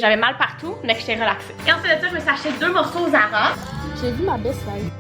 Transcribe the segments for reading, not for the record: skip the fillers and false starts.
J'avais mal partout, mais que j'étais relaxée. Et ensuite de ça, je me suis acheté 2 morceaux au Zara. J'ai vu ma best life.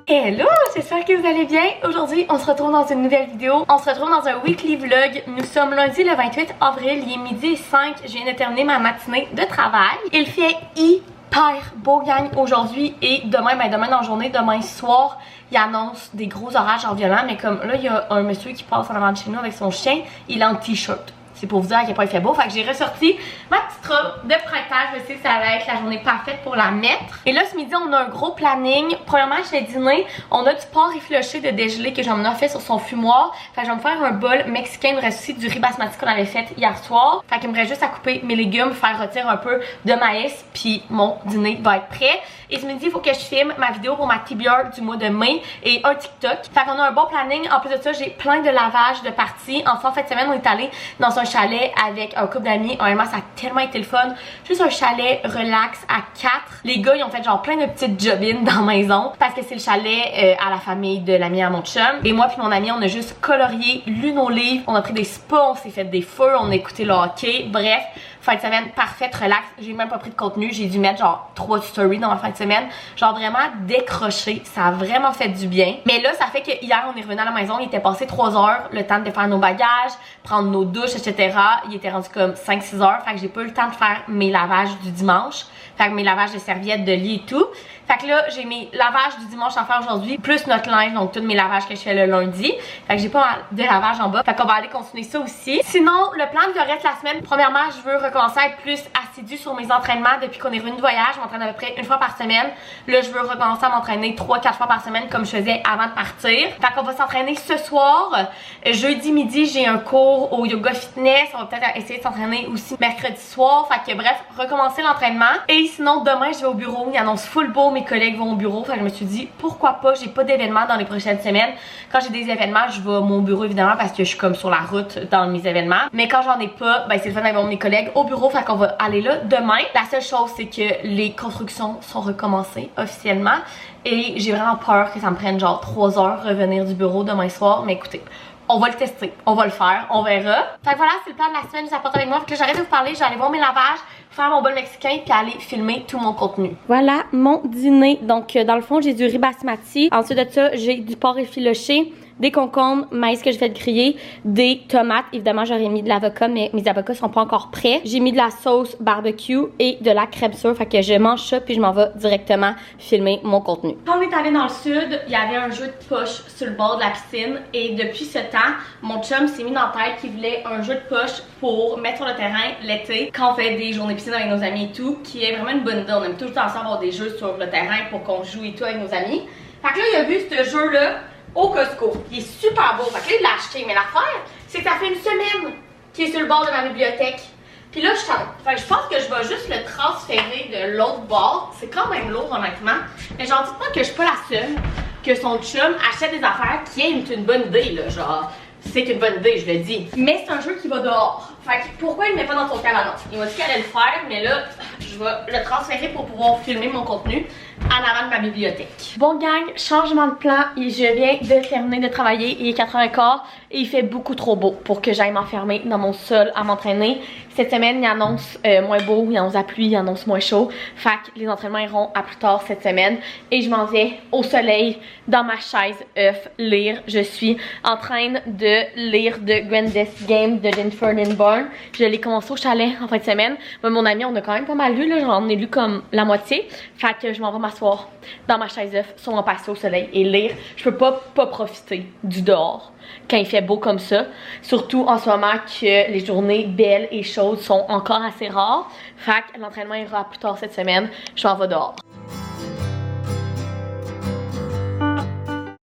Hello, j'espère que vous allez bien. Aujourd'hui, on se retrouve dans une nouvelle vidéo. On se retrouve dans un weekly vlog. Nous sommes lundi le 28 avril, il est midi et 5. Je viens de terminer ma matinée de travail. Il fait hyper beau, gang, aujourd'hui et demain, demain dans la journée, demain soir, il annonce des gros orages en violent. Mais comme là, il y a un monsieur qui passe en avant de chez nous avec son chien, il est en t-shirt. C'est pour vous dire à quel point il fait beau. Fait que j'ai ressorti ma petite robe de printemps. Je sais que ça va être la journée parfaite pour la mettre. Et là, ce midi, on a un gros planning. Premièrement, je vais dîner. On a du porc effiloché de dégelé que j'en ai fait sur son fumoir. Fait que je vais me faire un bol mexicain. Il me reste aussi du riz basmati qu'on avait fait hier soir. Fait qu'il me reste juste à couper mes légumes, faire rôtir un peu de maïs. Puis mon dîner va être prêt. Et ce midi, il faut que je filme ma vidéo pour ma TBR du mois de mai et un TikTok. Fait qu'on a un bon planning. En plus de ça, j'ai plein de lavages de parties. Enfin, en fin de semaine, on est allé dans un chalet avec un couple d'amis. Honnêtement, ça a tellement été le fun. Juste un chalet relax à 4. Les gars, ils ont fait genre plein de petites jobines dans la maison parce que c'est le chalet à la famille de l'ami à mon chum. Et moi puis mon ami, on a juste colorié, lu nos livres. On a pris des spas, on s'est fait des feux, on a écouté le hockey. Bref, fin de semaine parfaite, relax. J'ai même pas pris de contenu. J'ai dû mettre genre 3 stories dans ma fin de semaine. Genre vraiment décroché. Ça a vraiment fait du bien. Mais là, ça fait que hier, on est revenu à la maison. Il était passé 3 heures. Le temps de faire nos bagages, prendre nos douches, etc. Il était rendu comme 5-6 heures. Fait que j'ai pas eu le temps de faire mes lavages du dimanche. Fait que mes lavages de serviettes, de lit et tout. Fait que là, j'ai mes lavages du dimanche à faire aujourd'hui, plus notre linge, donc tous mes lavages que je fais le lundi. Fait que j'ai pas mal de lavage en bas. Fait qu'on va aller continuer ça aussi. Sinon, le plan de reste la semaine, premièrement, je veux recommencer à être plus assidue sur mes entraînements depuis qu'on est revenu de voyage. Je m'entraîne à peu près 1 fois par semaine. Là, je veux recommencer à m'entraîner 3-4 fois par semaine comme je faisais avant de partir. Fait qu'on va s'entraîner ce soir. Jeudi midi, j'ai un cours au yoga fitness. On va peut-être essayer de s'entraîner aussi mercredi soir. Fait que bref, recommencer l'entraînement. Et sinon, demain, je vais au bureau. Il annonce full beau. Mes collègues vont au bureau. Fait que je me suis dit, pourquoi pas, j'ai pas d'événements dans les prochaines semaines. Quand j'ai des événements, je vais à mon bureau évidemment parce que je suis comme sur la route dans mes événements. Mais quand j'en ai pas, ben c'est le fun d'avoir mes collègues au bureau. Fait qu'on va aller là demain. La seule chose, c'est que les constructions sont recommencées officiellement. Et j'ai vraiment peur que ça me prenne genre 3 heures revenir du bureau demain soir. Mais écoutez, on va le tester, on va le faire, on verra. Fait que voilà, c'est le plan de la semaine, je vous apporte avec moi. Fait que là, j'arrête de vous parler, je vais aller voir mes lavages, faire mon bol mexicain, puis aller filmer tout mon contenu. Voilà mon dîner. Donc, dans le fond, j'ai du riz basmati. Ensuite de ça, j'ai du porc effiloché, des concombres, maïs que je vais griller, des tomates. Évidemment, j'aurais mis de l'avocat, mais mes avocats sont pas encore prêts. J'ai mis de la sauce barbecue et de la crème sûre. Fait que je mange ça, puis je m'en vais directement filmer mon contenu. Quand on est allé dans le sud, il y avait un jeu de poche sur le bord de la piscine. Et depuis ce temps, mon chum s'est mis dans la tête qu'il voulait un jeu de poche pour mettre sur le terrain l'été, quand on fait des journées piscine avec nos amis et tout, qui est vraiment une bonne idée. On aime tout le temps avoir des jeux sur le terrain pour qu'on joue et tout avec nos amis. Fait que là, il a vu ce jeu-là au Costco. Il est super beau. Fait que là, il l'a acheté. Mais l'affaire, c'est que ça fait une semaine qu'il est sur le bord de ma bibliothèque. Puis là, je tente. Fait que je pense que je vais juste le transférer de l'autre bord. C'est quand même lourd, honnêtement. Mais genre, dites-moi que je suis pas la seule que son chum achète des affaires qui est une bonne idée, là. Genre, c'est une bonne idée, je le dis. Mais c'est un jeu qui va dehors. Fait que pourquoi il ne met pas dans son cabanon? Il m'a dit qu'il allait le faire, mais là, je vais le transférer pour pouvoir filmer mon contenu en avant de ma bibliothèque. Bon gang, changement de plan. Et je viens de terminer de travailler. Il est 4h15 et il fait beaucoup trop beau pour que j'aille m'enfermer dans mon sol à m'entraîner. Cette semaine, il annonce moins beau, il annonce la pluie, il annonce moins chaud. Fait que les entraînements iront à plus tard cette semaine. Et je m'en vais au soleil, dans ma chaise œuf, lire. Je suis en train de lire The Grandest Game de Jennifer Lynn Bourne. Je l'ai commencé au chalet en fin de semaine. Moi, mon ami, on a quand même pas mal lu, là. J'en ai lu comme la moitié. Fait que je m'en vais m'asseoir dans ma chaise œuf sur mon patio au soleil et lire. Je peux pas profiter du dehors quand il fait beau comme ça. Surtout en ce moment que les journées belles et chaudes sont encore assez rares. Fait que l'entraînement ira plus tard cette semaine. Je m'en vais dehors.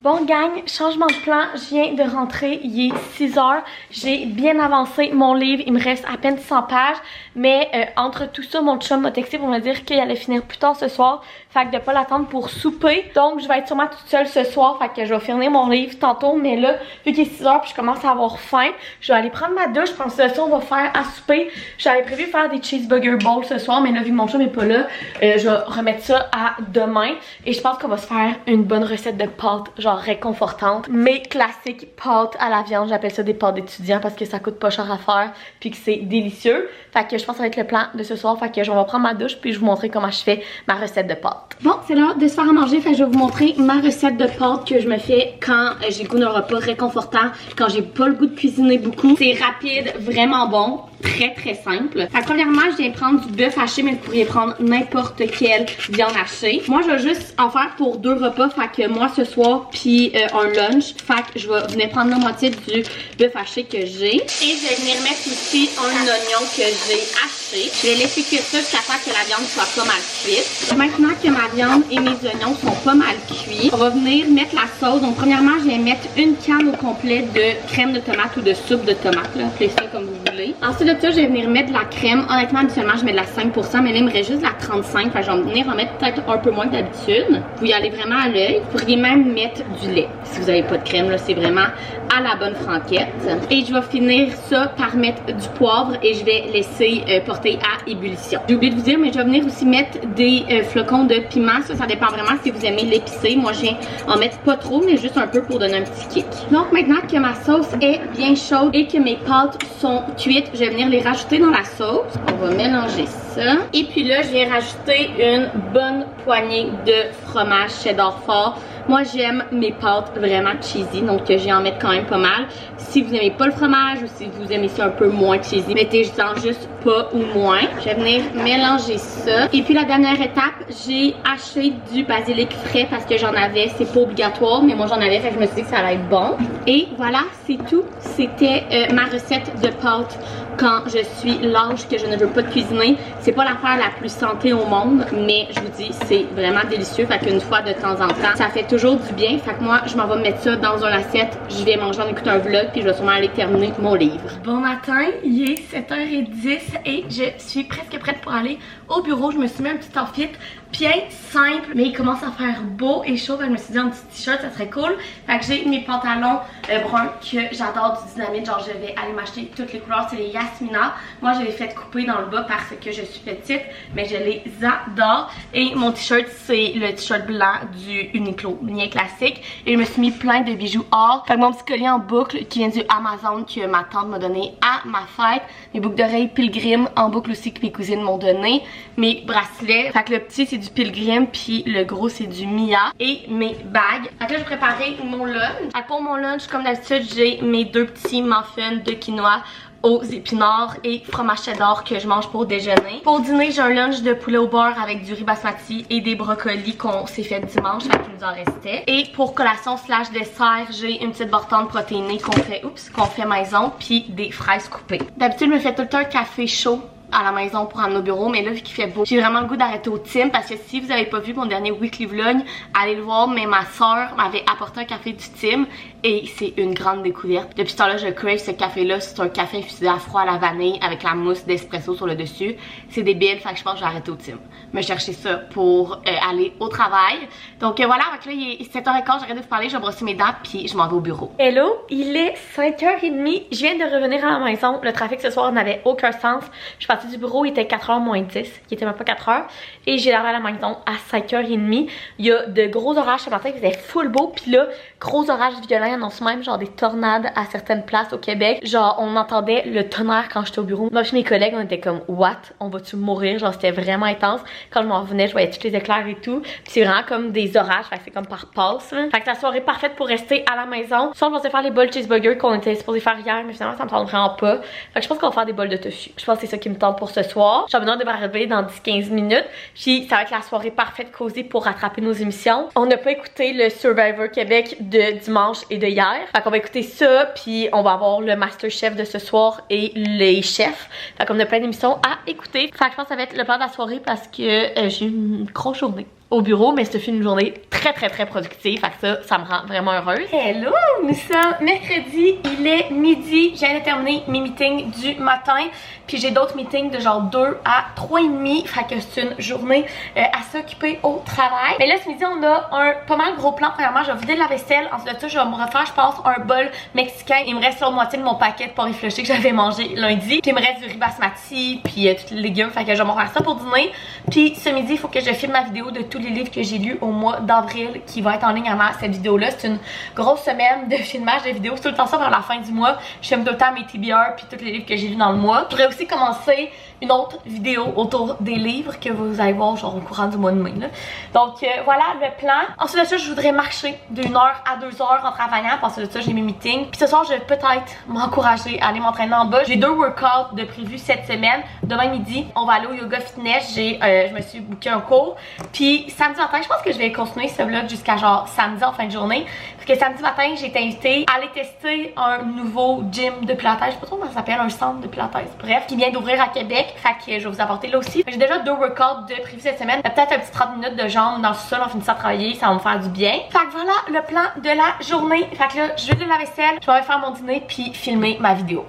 Bon gang, changement de plan, je viens de rentrer, il est 6h, j'ai bien avancé mon livre, il me reste à peine 100 pages, mais entre tout ça, mon chum m'a texté pour me dire qu'il allait finir plus tard ce soir, fait que de pas l'attendre pour souper, donc je vais être sûrement toute seule ce soir, fait que je vais finir mon livre tantôt, mais là, vu qu'il est 6h puis je commence à avoir faim, je vais aller prendre ma douche, je pense que ça on va faire à souper, j'avais prévu faire des cheeseburger bowls ce soir, mais là vu que mon chum est pas là, je vais remettre ça à demain, et je pense qu'on va se faire une bonne recette de pâtes, genre genre réconfortantes. Mes classiques pâtes à la viande, j'appelle ça des pâtes d'étudiants parce que ça coûte pas cher à faire puis que c'est délicieux. Fait que je pense que ça va être le plan de ce soir. Fait que je vais prendre ma douche puis je vais vous montrer comment je fais ma recette de pâtes. Bon, c'est l'heure de se faire à manger. Fait que je vais vous montrer ma recette de pâtes que je me fais quand j'ai le goût d'un repas réconfortant, quand j'ai pas le goût de cuisiner beaucoup. C'est rapide, vraiment bon. Très simple. Fait que premièrement, je viens prendre du bœuf haché, mais vous pourriez prendre n'importe quelle viande hachée. Moi, je vais juste en faire pour 2 repas. Fait que moi, ce soir, puis un lunch. Fait que je vais venir prendre la moitié du bœuf haché que j'ai. Et je vais venir mettre aussi un oignon que j'ai haché. Je vais laisser cuire ça jusqu'à temps que la viande soit pas mal cuite. Maintenant que ma viande et mes oignons sont pas mal cuits, on va venir mettre la sauce. Donc, premièrement, je vais mettre une canne au complet de crème de tomate ou de soupe de tomate. Appelez ça comme vous voulez. Ensuite de ça, je vais venir mettre de la crème. Honnêtement, habituellement, je mets de la 5%, mais là, il me reste juste de la 35%. Fait que je vais venir en mettre peut-être un peu moins que d'habitude. Vous y allez vraiment à l'œil. Vous pourriez même mettre du lait. Si vous n'avez pas de crème, là, c'est vraiment à la bonne franquette. Et je vais finir ça par mettre du poivre et je vais laisser porter à ébullition. J'ai oublié de vous dire, mais je vais venir aussi mettre des flocons de piment. Ça dépend vraiment si vous aimez l'épicé. Moi, je viens en mettre pas trop, mais juste un peu pour donner un petit kick. Donc, maintenant que ma sauce est bien chaude et que mes pâtes sont cuites, je vais venir les rajouter dans la sauce. On va mélanger ça. Et puis là, je viens rajouter une bonne poignée de fromage cheddar fort. Moi, j'aime mes pâtes vraiment cheesy, donc je vais en mettre quand même pas mal. Si vous n'aimez pas le fromage ou si vous aimez ça un peu moins cheesy, mettez-en juste pas ou moins. Je vais venir mélanger ça. Et puis la dernière étape, j'ai haché du basilic frais parce que j'en avais. C'est pas obligatoire, mais moi j'en avais, fait que je me suis dit que ça allait être bon. Et voilà, c'est tout. C'était ma recette de pâtes quand je suis lâche que je ne veux pas cuisiner. C'est pas l'affaire la plus santé au monde, mais je vous dis, c'est vraiment délicieux. Fait qu'une fois de temps en temps, ça fait toujours du bien. Fait que moi, je m'en vais mettre ça dans une assiette. Je vais manger en écoutant un vlog, puis je vais sûrement aller terminer mon livre. Bon matin, il est 7h10 et je suis presque prête pour aller au bureau. Je me suis mis un petit outfit bien simple, mais il commence à faire beau et chaud. Je me suis dit un petit t-shirt, ça serait cool. Fait que j'ai mes pantalons bruns que j'adore du Dynamite. Genre, je vais aller m'acheter toutes les couleurs. C'est les Yasmina. Moi, je les fais couper dans le bas parce que je suis petite, mais je les adore. Et mon t-shirt, c'est le t-shirt blanc du Uniqlo, bien classique. Et je me suis mis plein de bijoux or. Fait que mon petit collier en boucle qui vient du Amazon que ma tante m'a donné à ma fête. Mes boucles d'oreilles Pilgrim en boucle aussi que mes cousines m'ont donné. Mes bracelets. Fait que le petit, c'est du Pilgrim, puis le gros c'est du Mia. Et mes bagues. Fait que là, je vais préparer mon lunch. Fait que pour mon lunch, comme d'habitude, j'ai mes 2 petits muffins de quinoa aux épinards et fromage cheddar que je mange pour déjeuner. Pour dîner, j'ai un lunch de poulet au beurre avec du riz basmati et des brocolis qu'on s'est fait dimanche, fait qu'il nous en restait. Et pour collation slash dessert, j'ai une petite bartende protéinée qu'on fait maison, puis des fraises coupées. D'habitude, je me fais tout le temps un café chaud à la maison pour amener au bureau, mais là vu qu'il fait beau, j'ai vraiment le goût d'arrêter au Tim parce que si vous avez pas vu mon dernier weekly vlog, allez le voir, mais ma soeur m'avait apporté un café du Tim et c'est une grande découverte. Depuis ce temps-là, je crave ce café-là. C'est un café infusé à froid à la vanille avec la mousse d'espresso sur le dessus. C'est débile, fait que je pense que je vais arrêter au Tim. Me chercher ça pour aller au travail. Donc voilà, avec là il est 7h15, j'arrête de vous parler, je vais brosser mes dents puis je m'en vais au bureau. Hello, il est 5h30, je viens de revenir à la maison. Le trafic ce soir n'avait aucun sens. Je suis partie du bureau, il était 4h moins 10, il était même pas 4h. Et j'ai arrivé à la maison à 5h30. Il y a de gros orages ce matin, il faisait full beau. Puis là, gros orages violents, il annonce même genre des tornades à certaines places au Québec. Genre, on entendait le tonnerre quand j'étais au bureau. Moi et mes collègues, on était comme, what? On va-tu mourir? Genre, c'était vraiment intense. Quand je m'en revenais, je voyais tous les éclairs et tout. Puis c'est vraiment comme des orages, fait que c'est comme par passe. Fait que la soirée parfaite pour rester à la maison. Soit on pensait faire les bols cheeseburger qu'on était supposé faire hier, mais finalement ça me tente vraiment pas. Fait que je pense qu'on va faire des bols de tofu. Je pense que c'est ça qui me tente pour ce soir. J'ai besoin de m'arriver dans 10-15 minutes. Puis ça va être la soirée parfaite cosy pour rattraper nos émissions. On n'a pas écouté le Survivor Québec de dimanche et de hier. Fait qu'on va écouter ça, puis on va avoir le Masterchef de ce soir et les chefs. Fait qu'on a plein d'émissions à écouter. Fait que je pense que ça va être le plan de la soirée parce que j'ai eu une grosse journée au bureau, mais c'était une journée très productive, fait que ça me rend vraiment heureuse. Hello, nous sommes mercredi, il est midi, je viens de terminer mes meetings du matin, puis j'ai d'autres meetings de genre 2 à 3h30, fait que c'est une journée à s'occuper au travail. Mais là ce midi on a un pas mal gros plan. Premièrement, je vais vider la vaisselle, ensuite de ça je vais me refaire, je pense, un bol mexicain. Il me reste la moitié de mon paquet de porc effiloché que j'avais mangé lundi, puis il me reste du riz basmati, puis tous les légumes, fait que je vais me refaire ça pour dîner. Puis ce midi il faut que je filme ma vidéo de tous les livres que j'ai lus au mois d'avril qui vont être en ligne avant cette vidéo-là. C'est une grosse semaine de filmage de vidéos. C'est tout le temps ça vers la fin du mois. Je filme tout le temps mes TBR puis tous les livres que j'ai lus dans le mois. Je voudrais aussi commencer une autre vidéo autour des livres que vous allez voir genre au courant du mois de mai. Là. Donc voilà le plan. Ensuite de ça, je voudrais marcher de 1 heure à 2 heures en travaillant. Ensuite de ça, j'ai mes meetings. Puis ce soir, je vais peut-être m'encourager à aller m'entraîner en bas. J'ai 2 workouts de prévus cette semaine. Demain midi, on va aller au yoga fitness. Je me suis booké un cours. Puis samedi matin, je pense que je vais continuer ce vlog jusqu'à genre samedi en fin de journée. Parce que samedi matin, j'ai été invitée à aller tester un nouveau gym de pilates. Je sais pas trop comment ça s'appelle, un centre de pilates. Bref, qui vient d'ouvrir à Québec. Fait que je vais vous apporter là aussi. J'ai déjà 2 workouts de prévus cette semaine. Peut-être un petit 30 minutes de jambes dans le sol en finissant de travailler. Ça va me faire du bien. Fait que voilà le plan de la journée. Fait que là, je vais de la vaisselle. Je vais faire mon dîner puis filmer ma vidéo.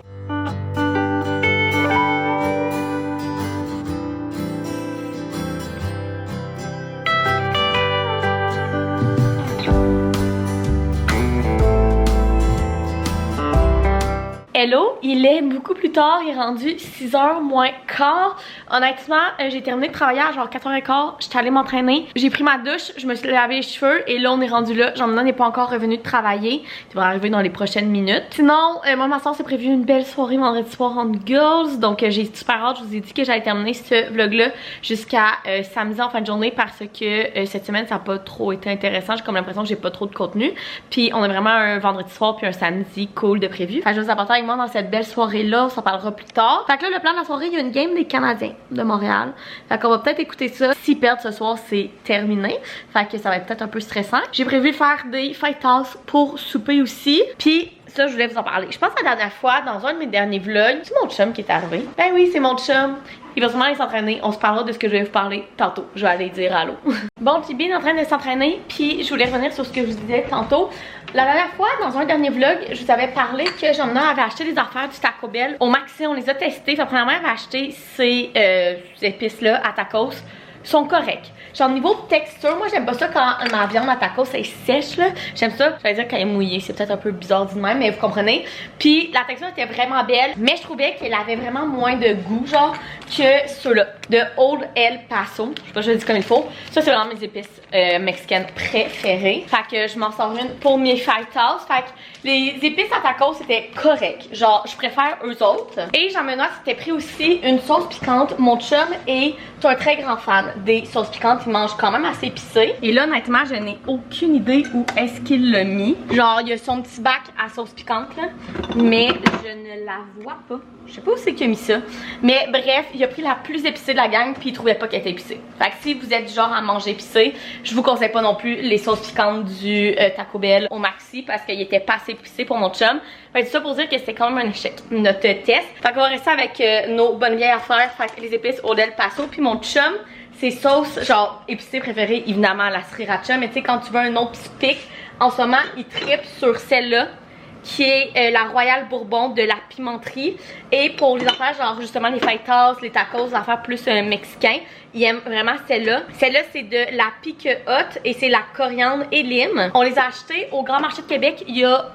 Hello, il est beaucoup plus tard, il est rendu 6h moins quart. Honnêtement, j'ai terminé de travailler à genre 4h15, j'étais allée m'entraîner, j'ai pris ma douche, je me suis lavé les cheveux et là on est rendu là. Jean-Mena n'est pas encore revenu de travailler, il va arriver dans les prochaines minutes. Sinon, moi ma soeur s'est prévu une belle soirée vendredi soir en girls, donc j'ai super hâte, je vous ai dit que j'allais terminer ce vlog-là jusqu'à samedi en fin de journée parce que cette semaine ça n'a pas trop été intéressant, j'ai comme l'impression que j'ai pas trop de contenu. Puis on a vraiment un vendredi soir puis un samedi cool de prévu. Fait que je vais vous apporter avec moi dans cette belle soirée là, on s'en parlera plus tard. Fait que là le plan de la soirée, il y a une game des Canadiens de Montréal. Fait qu'on va peut-être écouter ça. S'ils perdent ce soir, c'est terminé. Fait que ça va être peut-être un peu stressant. J'ai prévu faire des fajitas pour souper aussi. Puis ça, je voulais vous en parler. Je pense que la dernière fois, dans un de mes derniers vlogs, c'est mon chum qui est arrivé. Ben oui, c'est mon chum. Il va sûrement aller s'entraîner. On se parlera de ce que je vais vous parler tantôt. Je vais aller dire allô. Bon, Tibi est en train de s'entraîner. Puis je voulais revenir sur ce que je vous disais tantôt. La dernière fois, dans un dernier vlog, je vous avais parlé que Jean-Mena avait acheté des affaires du Taco Bell au Maxi. On les a testées. Enfin, premièrement, elle avait acheté ces épices-là à tacos. Sont corrects. Genre niveau texture, moi j'aime pas ça quand ma viande à tacos est sèche là. J'aime ça, je vais dire quand elle est mouillée, c'est peut-être un peu bizarre dit de même, mais vous comprenez. Puis la texture était vraiment belle, mais je trouvais qu'elle avait vraiment moins de goût genre que ceux-là de Old El Paso. Je sais pas si je le dis comme il faut. Ça c'est vraiment mes épices mexicaines préférées. Fait que je m'en sors une pour mes fajitas. Fait que les épices à tacos c'était correct. Genre je préfère eux autres. Et Jean-Mena s'était pris aussi une sauce piquante. Mon chum est un très grand fan des sauces piquantes, il mange quand même assez épicé. Et là, honnêtement, je n'ai aucune idée où est-ce qu'il l'a mis. Genre, il y a son petit bac à sauce piquante, là, mais je ne la vois pas. Je sais pas où c'est qu'il a mis ça. Mais bref, il a pris la plus épicée de la gang, puis il trouvait pas qu'elle était épicée. Fait que si vous êtes du genre à manger épicé, je vous conseille pas non plus les sauces piquantes du Taco Bell au Maxi, parce qu'il était pas assez épicé pour mon chum. Fait que tout ça pour dire que c'était quand même un échec, notre test. Fait qu'on va rester avec nos bonnes vieilles affaires, fait que les épices au Del Paso, puis mon chum, ses sauces genre épicées préférées, évidemment la sriracha, mais tu sais quand tu veux un autre pic, en ce moment il tripe sur celle-là qui est la Royale Bourbon de la pimenterie. Et pour les affaires genre justement les fajitas, les tacos, les affaires plus mexicains, il aime vraiment celle-là. Celle-là c'est de la pique hot et c'est la coriandre et lime. On les a achetés au Grand Marché de Québec. Il y a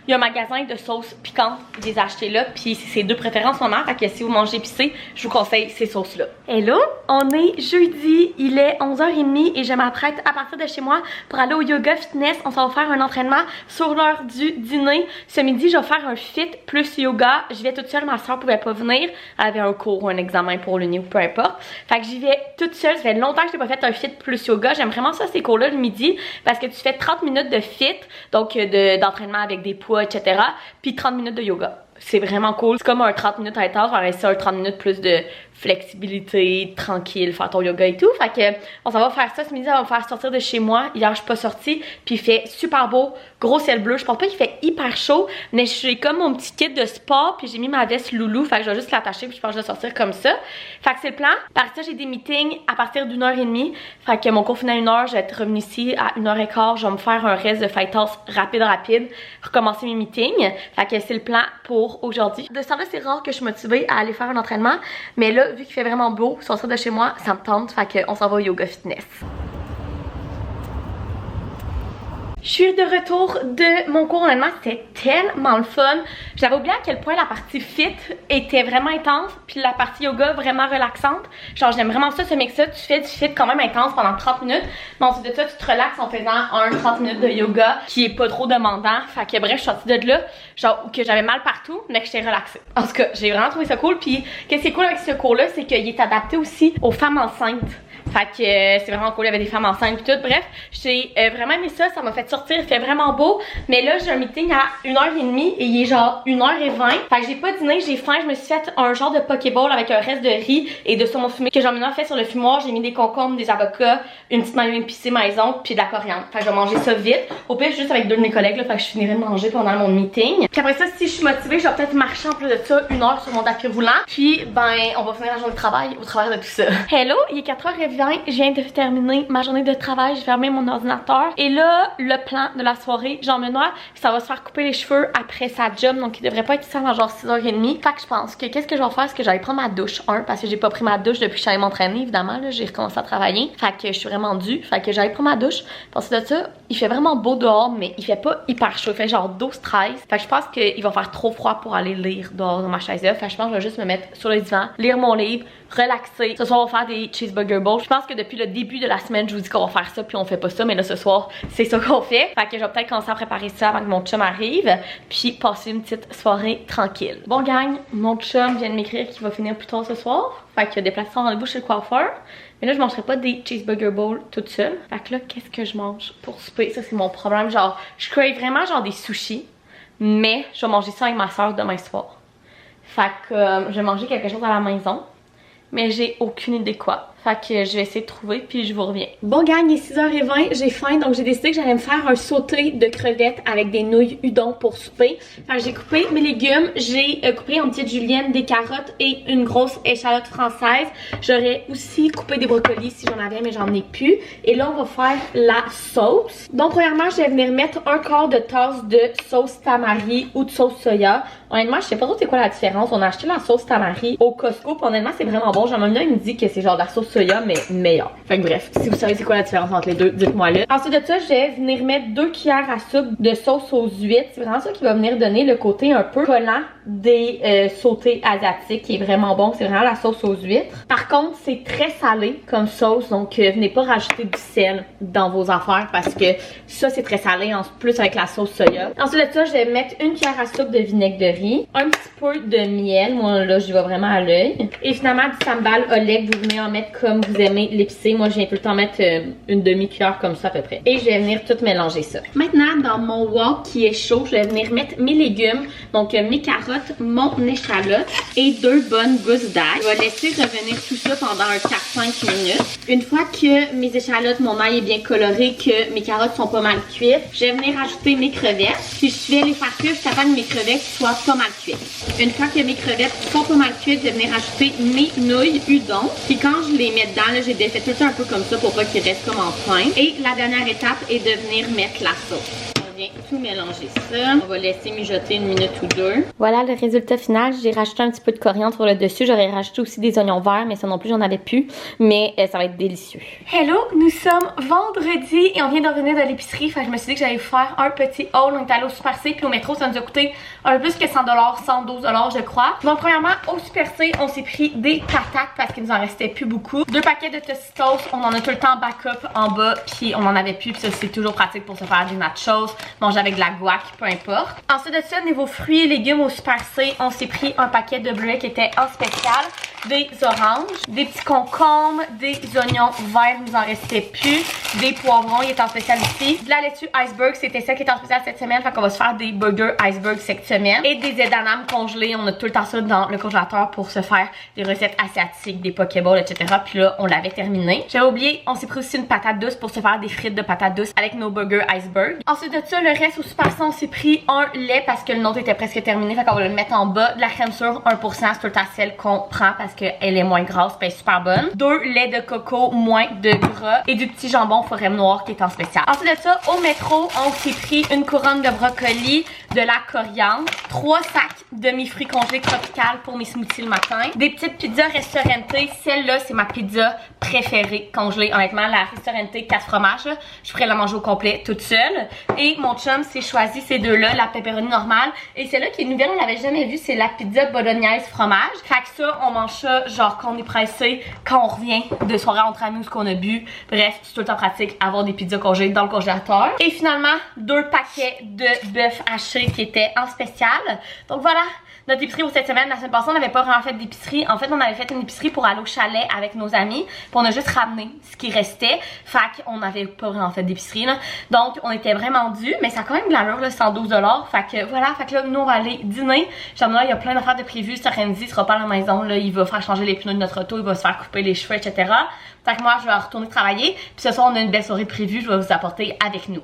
un magasin de sauces piquantes, je les ai achetés là, puis c'est ses deux préférences en ce moment, fait que si vous mangez épicé, je vous conseille ces sauces-là. Hello, on est jeudi, il est 11h30 et je m'apprête à partir de chez moi pour aller au yoga fitness. On s'en va faire un entraînement sur l'heure du dîner. Ce midi, je vais faire un fit plus yoga. Je vais toute seule, ma soeur pouvait pas venir, elle avait un cours ou un examen pour l'uni ou peu importe. Fait que j'y vais toute seule, ça fait longtemps que je n'ai pas fait un fit plus yoga. J'aime vraiment ça ces cours-là le midi parce que tu fais 30 minutes de fit, donc d'entraînement avec des poids, etc. Puis 30 minutes de yoga. C'est vraiment cool. C'est comme un 30 minutes à étage, on va rester un 30 minutes plus de flexibilité, tranquille, faire ton yoga et tout. Fait que on s'en va faire ça ce midi, on va me faire sortir de chez moi. Hier, je suis pas sortie, puis il fait super beau, gros ciel bleu. Je pense pas qu'il fait hyper chaud, mais j'ai comme mon petit kit de sport, puis j'ai mis ma veste loulou, fait que je vais juste l'attacher, puis je pense que je vais sortir comme ça. Fait que c'est le plan. Par ça, j'ai des meetings à partir d'1h30. Fait que mon cours finit à 1h, je vais être revenue ici à 1h15, je vais me faire un reste de fajitas rapide, recommencer mes meetings. Fait que c'est le plan pour aujourd'hui. De ce temps-là, c'est rare que je suis motivée à aller faire un entraînement, mais là, vu qu'il fait vraiment beau, sortir de chez moi, ça me tente, fait qu'on s'en va au yoga fitness. Je suis de retour de mon cours, honnêtement c'était tellement le fun. J'avais oublié à quel point la partie fit était vraiment intense, puis la partie yoga vraiment relaxante. Genre j'aime vraiment ça, ce mix-là, tu fais du fit quand même intense pendant 30 minutes, mais ensuite de ça tu te relaxes en faisant un 30 minutes de yoga qui est pas trop demandant. Fait que bref, je suis sortie de là, genre que j'avais mal partout, mais que j'étais relaxée. En tout cas, j'ai vraiment trouvé ça cool, puis qu'est-ce qui est cool avec ce cours-là, c'est qu'il est adapté aussi aux femmes enceintes. Fait que c'est vraiment cool, il y avait des femmes enceintes et tout. Bref, j'ai vraiment aimé ça, ça m'a fait sortir, il fait vraiment beau. Mais là, j'ai un meeting à 1h30 et il est genre 1h20. Fait que j'ai pas dîné, j'ai faim, je me suis fait un genre de pokéball avec un reste de riz et de saumon fumé que Jean-Benoît a fait sur le fumoir. J'ai mis des concombres, des avocats, une petite mayo épicée maison, puis de la coriandre. Fait que je vais manger ça vite. Au pire, juste avec deux de mes collègues, là, fait que je finirai de manger pendant mon meeting. Puis après ça, si je suis motivée, je vais peut-être marcher en plus de ça 1 heure sur mon tapis roulant. Puis ben, on va finir la journée de travail au travers de tout ça. Hello, il est 4h20. Je viens de terminer ma journée de travail, j'ai fermé mon ordinateur. Et là, le plan de la soirée, Jean-Benoît, ça va se faire couper les cheveux après sa job, donc il devrait pas être ici avant genre 6h30. Fait que je pense que qu'est-ce que je vais faire, c'est que j'allais prendre ma douche, parce que j'ai pas pris ma douche depuis que je suis allée m'entraîner, évidemment, là, j'ai recommencé à travailler. Fait que je suis vraiment due, fait que j'allais prendre ma douche. Ensuite de ça, il fait vraiment beau dehors, mais il fait pas hyper chaud, il fait genre 12-13. Fait que je pense qu'il va faire trop froid pour aller lire dehors dans ma chaise là. Fait que je pense que je vais juste me mettre sur le divan, lire mon livre, relaxer. Ce soir, on va faire des cheeseburger bowls. Je pense que depuis le début de la semaine, je vous dis qu'on va faire ça, puis on fait pas ça, mais là, ce soir, c'est ça qu'on fait. Fait que je vais peut-être commencer à préparer ça avant que mon chum arrive, puis passer une petite soirée tranquille. Bon, gang, mon chum vient de m'écrire qu'il va finir plus tard ce soir. Fait qu'il a déplacé son rendez-vous chez le coiffeur. Mais là, je mangerai pas des cheeseburger bowls toute seule. Fait que là, qu'est-ce que je mange pour souper? Ça, c'est mon problème. Genre, je crave vraiment genre des sushis, mais je vais manger ça avec ma soeur demain soir. Fait que je vais manger quelque chose à la maison, mais j'ai aucune idée quoi. Fait que je vais essayer de trouver, puis je vous reviens. Bon gang, il est 6h20, j'ai faim, donc j'ai décidé que j'allais me faire un sauté de crevettes avec des nouilles udon pour souper. Fait que j'ai coupé mes légumes, j'ai coupé en petites juliennes des carottes et une grosse échalote française. J'aurais aussi coupé des brocolis si j'en avais, mais j'en ai plus. Et là, on va faire la sauce. Donc premièrement, je vais venir mettre un quart de tasse de sauce tamari ou de sauce soya. Honnêtement, je sais pas trop c'est quoi la différence. On a acheté la sauce tamari au Costco, puis honnêtement, c'est vraiment bon. Jean-Benoît, il me dit que c'est genre de la sauce soya, mais meilleur. Fait que bref, si vous savez c'est quoi la différence entre les deux, dites-moi là. Ensuite de ça, je vais venir mettre 2 cuillères à soupe de sauce aux huîtres. C'est vraiment ça qui va venir donner le côté un peu collant des sautés asiatiques, qui est vraiment bon. C'est vraiment la sauce aux huîtres. Par contre, c'est très salé comme sauce, donc venez pas rajouter du sel dans vos affaires parce que ça, c'est très salé, en plus avec la sauce soya. Ensuite de ça, je vais mettre 1 cuillère à soupe de vinaigre de riz, un petit peu de miel. Moi, là, j'y vais vraiment à l'œil. Et finalement, du sambal oleg, vous venez en mettre comme vous aimez l'épicé. Moi, je viens tout le temps mettre une demi-cuillère comme ça à peu près. Et je vais venir tout mélanger ça. Maintenant, dans mon wok qui est chaud, je vais venir mettre mes légumes. Donc, mes carottes, mon échalote et 2 bonnes gousses d'ail. Je vais laisser revenir tout ça pendant un 4-5 minutes. Une fois que mes échalotes, mon ail est bien coloré, que mes carottes sont pas mal cuites, je vais venir ajouter mes crevettes. Puis, je vais les faire cuire jusqu'à temps que mes crevettes soient pas mal cuites. Une fois que mes crevettes sont pas mal cuites, je vais venir ajouter mes nouilles udon. Puis quand je les mets dedans, j'ai défait tout ça un peu comme ça pour pas qu'ils restent comme en pain. Et la dernière étape est de venir mettre la sauce. On vient tout mélanger ça. On va laisser mijoter 1 minute ou 2. Voilà le résultat final. J'ai rajouté un petit peu de coriandre sur le dessus. J'aurais rajouté aussi des oignons verts, mais ça non plus, j'en avais plus. Mais ça va être délicieux. Hello, nous sommes vendredi et on vient de revenir de l'épicerie. Fait que je me suis dit que j'allais vous faire un petit haul. On est allé au Super C puis au métro, ça nous a coûté un peu plus que 100$, 112$ je crois. Donc premièrement, au Super C, on s'est pris des patates parce qu'il nous en restait plus beaucoup. 2 paquets de Tostitos, on en a tout le temps backup en bas, puis on en avait plus, puis ça c'est toujours pratique pour se faire des nachos, manger avec de la guac, peu importe. Ensuite de ça, niveau fruits et légumes au Super C, on s'est pris un paquet de bleuets qui était en spécial, des oranges, des petits concombres, des oignons verts, il nous en restait plus, des poivrons, il est en spécial ici, de la laitue iceberg, c'était celle qui est en spécial cette semaine, fait qu'on va se faire des burgers iceberg cette semaine, et des edanames congelés, on a tout le temps ça dans le congélateur pour se faire des recettes asiatiques, des pokéballs, etc. Puis là, on l'avait terminé. J'avais oublié, on s'est pris aussi une patate douce pour se faire des frites de patates douces avec nos burgers iceberg. Ensuite de ça, le reste au Super C, on s'est pris un lait parce que le nôtre était presque terminé, fait qu'on va le mettre en bas. De la crème sûre, 1%, c'est tout le temps celle qu'on prend parce qu'elle est moins grasse, puis elle est super bonne. 2 laits de coco, moins de gras, et du petit jambon forêt noire qui est en spécial. Ensuite de ça, au métro, on s'est pris une couronne de brocoli, de la coriandre, 3 sacs demi-fruits congelés tropicales pour mes smoothies le matin. Des petites pizzas Ristorante. Celle-là, c'est ma pizza préférée congelée. Honnêtement, la Ristorante 4 fromages, je pourrais la manger au complet toute seule. Et mon chum s'est choisi ces deux-là, la pepperoni normale. Et celle-là qui est nouvelle, on l'avait jamais vue, c'est la pizza bolognaise fromage. Fait que ça, on mange ça genre quand on est pressé, quand on revient de soirée entre amis ou ce qu'on a bu. Bref, c'est tout le temps pratique avoir des pizzas congelées dans le congélateur. Et finalement, 2 paquets de bœuf haché qui étaient en spécial. Donc voilà, notre épicerie pour cette semaine. La semaine passée, on n'avait pas vraiment fait d'épicerie. En fait, on avait fait une épicerie pour aller au chalet avec nos amis. Puis on a juste ramené ce qui restait. Fait qu'on n'avait pas vraiment fait d'épicerie, là. Donc, on était vraiment dû. Mais ça a quand même de l'allure, là, 112 $. Fait que voilà, fait que là, nous, on va aller dîner. Genre, là, il y a plein d'affaires de prévues. Sarenzi sera pas à la maison, là. Il va faire changer les pneus de notre auto. Il va se faire couper les cheveux, etc. Fait que moi, je vais retourner travailler. Puis ce soir, on a une belle soirée prévue. Je vais vous apporter avec nous.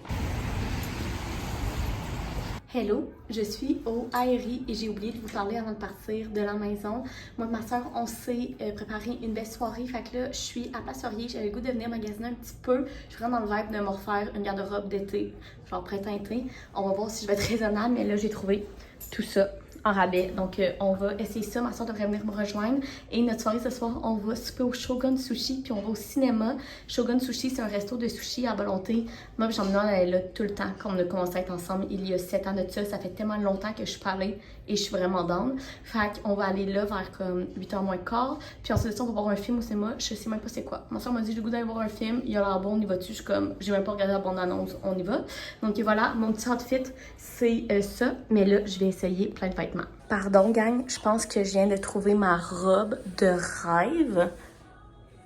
Hello, je suis au ARI et j'ai oublié de vous parler avant de partir de la maison. Moi et ma soeur, on s'est préparé une belle soirée. Fait que là, je suis à Place Laurier. J'avais le goût de venir magasiner un petit peu. Je suis vraiment dans le vibe de me refaire une garde-robe d'été, genre printemps-été. On va voir si je vais être raisonnable, mais là, j'ai trouvé tout ça en rabais. Donc, on va essayer ça. Ma soeur devrait venir me rejoindre. Et notre soirée ce soir, on va souper au Shogun Sushi, puis on va au cinéma. Shogun Sushi, c'est un resto de sushi à volonté. Moi et Jean-Benoît, elle est là tout le temps. Quand on a commencé à être ensemble il y a 7 ans de ça, ça fait tellement longtemps que je suis pas allée et je suis vraiment down. Fait qu'on va aller là vers comme 8h moins quart. Puis ensuite de ça, on va voir un film au cinéma. Je sais même pas c'est quoi. Ma soeur m'a dit, j'ai le goût d'aller voir un film. Il a l'air bon, on y va-tu? Je suis comme, j'ai même pas regardé la bande-annonce, on y va. Donc voilà, mon petit outfit, c'est ça. Mais là, je vais essayer plein de vêtements. Pardon, gang, je pense que je viens de trouver ma robe de rêve.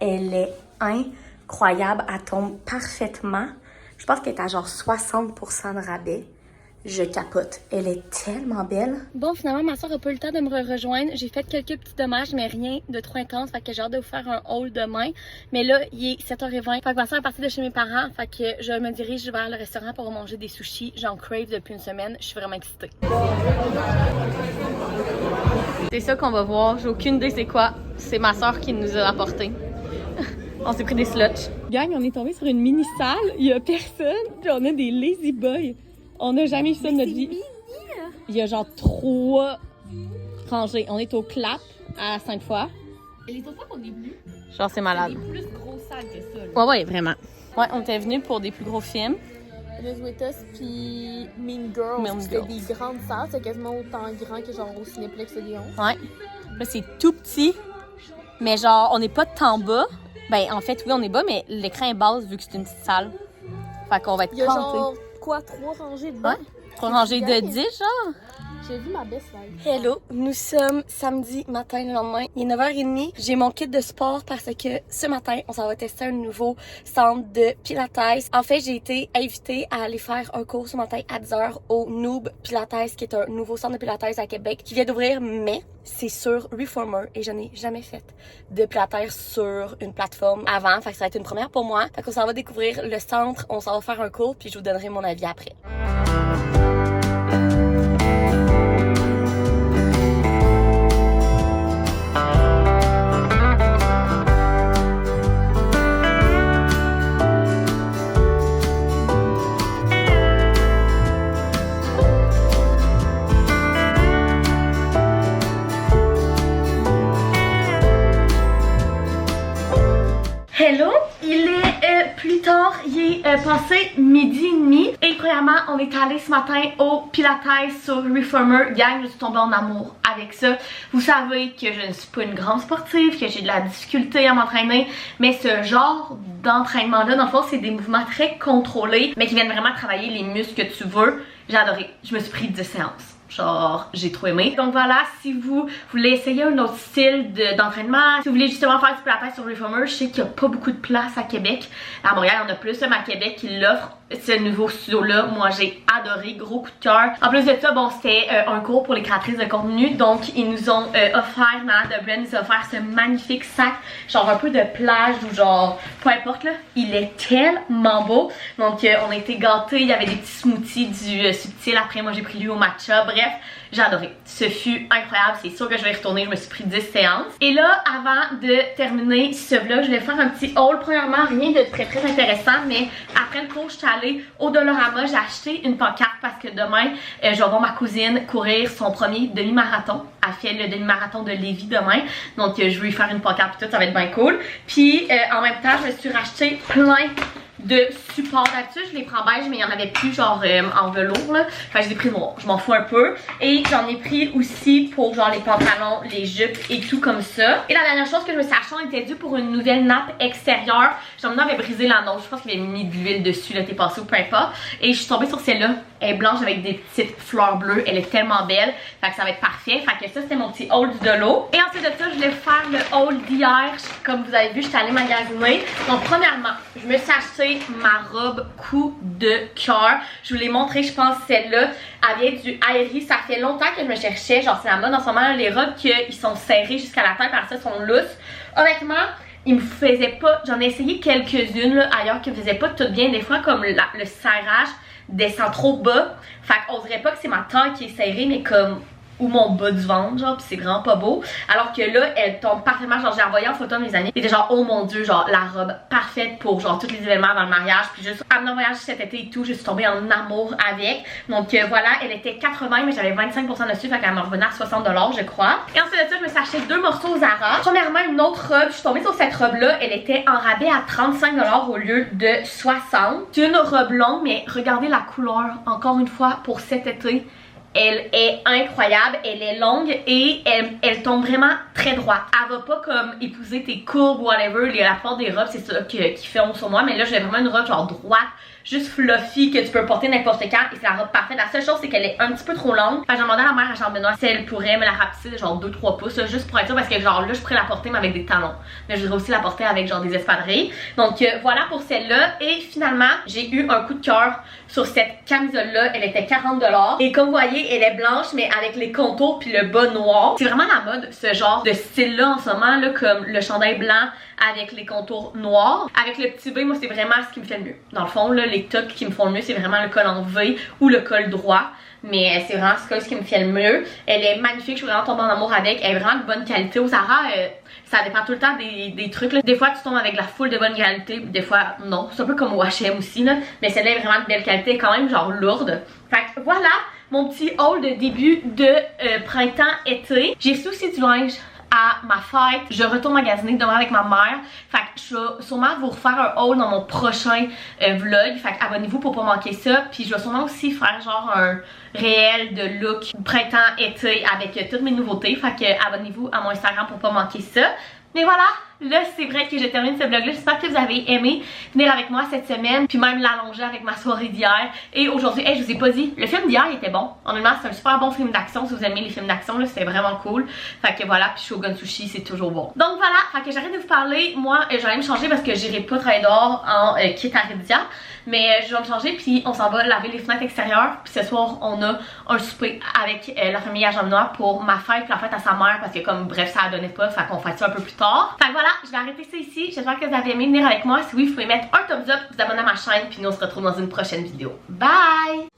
Elle est incroyable, elle tombe parfaitement. Je pense qu'elle est à genre 60% de rabais. Je capote. Elle est tellement belle. Bon, finalement, ma soeur a pas eu le temps de me rejoindre. J'ai fait quelques petits dommages, mais rien de trop intense. Fait que j'ai hâte de vous faire un haul demain. Mais là, il est 7h20. Fait que ma soeur est partie de chez mes parents. Fait que je me dirige vers le restaurant pour manger des sushis. J'en crave depuis une semaine. Je suis vraiment excitée. C'est ça qu'on va voir. J'ai aucune idée c'est quoi. C'est ma soeur qui nous a apporté. On s'est pris des sluts. Gang, on est tombé sur une mini-salle. Il y a personne. Puis on a des lazy boys. On n'a jamais vu ça de notre vie. Mini. Il y a genre 3 rangées. On est au clap à 5 fois. Et les autres fois qu'on est venu, genre c'est malade. c'est des plus grosses salles que ça. Là. Ouais, vraiment. Ouais, on était venus pour des plus gros films. Reese Witherspoon puis Mean Girls. C'était des grandes salles. C'est quasiment autant grand que genre au Cinéplex de Lyon. Ouais. Là, c'est tout petit. Mais genre, on n'est pas tant bas. Ben, en fait, oui, on est bas, mais l'écran est basse vu que c'est une petite salle. Fait qu'on va être crampé. Il y a genre, 3 rangées de bancs? Ouais. 3 rangées de 10, genre? J'ai vu ma best life. Hello, nous sommes samedi matin, le lendemain. Il est 9h30. J'ai mon kit de sport parce que ce matin, on s'en va tester un nouveau centre de Pilates. En fait, j'ai été invitée à aller faire un cours ce matin à 10h au Noob Pilates, qui est un nouveau centre de Pilates à Québec qui vient d'ouvrir, mais c'est sur Reformer et je n'ai jamais fait de Pilates sur une plateforme avant. Fait que ça va être une première pour moi. Fait qu'on s'en va découvrir le centre, on s'en va faire un cours puis je vous donnerai mon avis après. Hello, il est plus tard, il est passé 12h30 et premièrement on est allé ce matin au Pilates sur Reformer. Gang, je suis tombée en amour avec ça. Vous savez que je ne suis pas une grande sportive, que j'ai de la difficulté à m'entraîner, mais ce genre d'entraînement là, dans le fond c'est des mouvements très contrôlés mais qui viennent vraiment travailler les muscles que tu veux. J'ai adoré, je me suis pris 10 séances. Genre, j'ai trop aimé. Donc voilà, si vous voulez essayer un autre style d'entraînement, si vous voulez justement faire du pilates sur Reformer, je sais qu'il n'y a pas beaucoup de place à Québec. À Montréal, il y en a plus, mais à Québec, ils l'offrent. Ce nouveau studio-là, moi j'ai adoré, gros coup de cœur. En plus de ça, bon, c'était un cours pour les créatrices de contenu, donc ils nous ont offert, Nana de Brand nous a offert ce magnifique sac, genre un peu de plage ou genre, peu importe là, il est tellement beau. Donc on a été gâtés, il y avait des petits smoothies du subtil, après moi j'ai pris lui au matcha, bref. Bref, j'ai adoré. Ce fut incroyable, c'est sûr que je vais y retourner, je me suis pris 10 séances. Et là, avant de terminer ce vlog, je vais faire un petit haul. Premièrement, rien de très intéressant, mais après le cours, je suis allée au Dollarama, j'ai acheté une pancarte parce que demain, je vais voir ma cousine courir son premier demi-marathon. Elle fait le demi-marathon de Lévis demain, donc je vais lui faire une pancarte et tout, ça va être bien cool. Puis en même temps, je me suis racheté plein de supports. D'habitude je les prends beige, mais il y en avait plus genre en velours là. Enfin je les ai pris noir, je m'en fous un peu. Et j'en ai pris aussi pour genre les pantalons, les jupes et tout comme ça. Et la dernière chose que je me suis achetée, on était dû pour une nouvelle nappe extérieure. J'en avais brisé la nôtre, je pense qu'il avait mis de l'huile dessus, là t'es passé ou peu importe. Et je suis tombée sur celle-là, elle est blanche avec des petites fleurs bleues, elle est tellement belle. Fait que ça va être parfait. Fait que ça c'était mon petit haul du Dolo. Et ensuite de ça, je voulais faire le haul d'hier. Comme vous avez vu, je suis allée magasiner. Donc premièrement, je me suis acheté ma robe coup de cœur. Je vous l'ai montré, je pense celle-là. Elle vient du Aerie. Ça fait longtemps que je me cherchais. Genre c'est la mode en ce moment, les robes qui sont serrées jusqu'à la tête, par ça sont lousses. Honnêtement, il me faisait pas, j'en ai essayé quelques-unes ailleurs qui me faisaient pas tout bien. Des fois comme le serrage descend trop bas. Fait qu'on dirait pas que c'est ma taille qui est serrée, mais comme ou mon bas du ventre, genre, pis c'est vraiment pas beau. Alors que là, elle tombe parfaitement, genre, j'ai envoyé en photo à mes amis. C'était genre, oh mon dieu, genre, la robe parfaite pour, genre, tous les événements dans le mariage. Puis juste, à mon voyage cet été et tout, je suis tombée en amour avec. Donc voilà, elle était 80, mais j'avais 25% dessus, fait qu'elle me revenait à 60 $, je crois. Et ensuite de ça, je me suis acheté 2 morceaux au Zara. Premièrement, une autre robe, je suis tombée sur cette robe-là. Elle était en rabais à 35 $ au lieu de 60. C'est une robe longue, mais regardez la couleur, encore une fois, pour cet été. Elle est incroyable, elle est longue et elle tombe vraiment très droite. Elle va pas comme épouser tes courbes ou whatever. La plupart des robes, c'est ça qui font sur moi. Mais là, j'ai vraiment une robe genre droite, juste fluffy, que tu peux porter n'importe quand. Et c'est la robe parfaite. La seule chose, c'est qu'elle est un petit peu trop longue. Enfin, j'ai demandé à la mère à Jean-Benoît si elle pourrait me la rapetisser de genre 2-3 pouces. Là, juste pour être sûr, parce que genre là, je pourrais la porter mais avec des talons. Mais je voudrais aussi la porter avec genre des espadrilles. Donc voilà pour celle-là. Et finalement, j'ai eu un coup de cœur sur cette camisole-là. Elle était 40 $. Et comme vous voyez, elle est blanche mais avec les contours puis le bas noir. C'est vraiment la mode ce genre de style-là en ce moment, là, comme le chandail blanc avec les contours noirs. Avec le petit V, moi c'est vraiment ce qui me fait le mieux. Dans le fond, là, les tops qui me font le mieux, c'est vraiment le col en V ou le col droit. Mais c'est vraiment ce qui me fait le mieux. Elle est magnifique, je suis vraiment tombée en amour avec. Elle est vraiment de bonne qualité. Au Zara, ça dépend tout le temps des trucs. Là. Des fois, tu tombes avec la foule de bonne qualité, des fois, non. C'est un peu comme au H&M aussi, là. Mais celle-là est vraiment de belle qualité, quand même, genre lourde. Fait que voilà mon petit haul de début de printemps-été. J'ai reçu aussi du linge à ma fête. Je retourne magasiner demain avec ma mère. Fait que je vais sûrement vous refaire un haul dans mon prochain vlog. Fait que abonnez-vous pour pas manquer ça. Puis je vais sûrement aussi faire genre un réel de look printemps-été avec toutes mes nouveautés. Fait que abonnez-vous à mon Instagram pour pas manquer ça. Mais voilà, là c'est vrai que je termine ce vlog là. J'espère que vous avez aimé venir avec moi cette semaine, puis même l'allonger avec ma soirée d'hier. Et aujourd'hui, je vous ai pas dit, le film d'hier il était bon. Honnêtement, c'est un super bon film d'action. Si vous aimez les films d'action, là c'était vraiment cool. Fait que voilà, puis Shogun Sushi c'est toujours bon. Donc voilà, fait que j'arrête de vous parler. Moi j'allais me changer parce que j'irai pas travailler dehors en kit Aridia. Mais je vais me changer puis on s'en va laver les fenêtres extérieures. Puis ce soir on a un souper avec la famille à Jean-Benoît pour ma fête, puis la fête à sa mère, parce que comme bref ça donnait pas, fait qu'on fait ça un peu plus tard. Fait que voilà, je vais arrêter ça ici. J'espère que vous avez aimé venir avec moi. Si oui, vous pouvez mettre un thumbs up, vous abonner à ma chaîne, puis nous on se retrouve dans une prochaine vidéo. Bye!